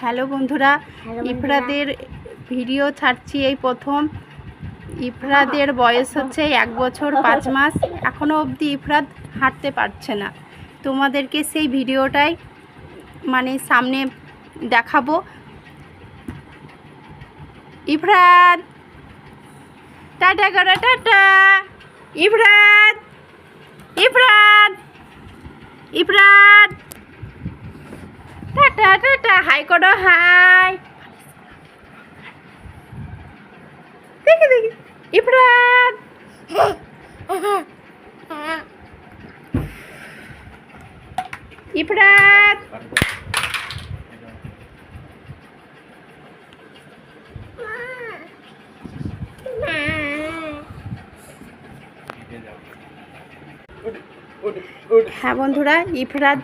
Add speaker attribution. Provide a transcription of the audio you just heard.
Speaker 1: Hello বন্ধুরা, ইফরাদের video ছাড়ছি এই প্রথম। ইফরাদের বয়স হচ্ছে 1 বছর 5 মাস। এখনও অবধি ইফরাদ হাঁটতে পারছে না। তোমাদেরকে সেই ভিডিওটাই সামনে দেখাবো। ইফরাদ টাটা করো, টাটা। ইফরাদ ইফরাদ ইফরাদ টাটা টাটা, হাই করো, হাই। দেখি দেখি ইফরাদ ইফরাদ হ্যাঁ বন্ধুরা, ইফরাদ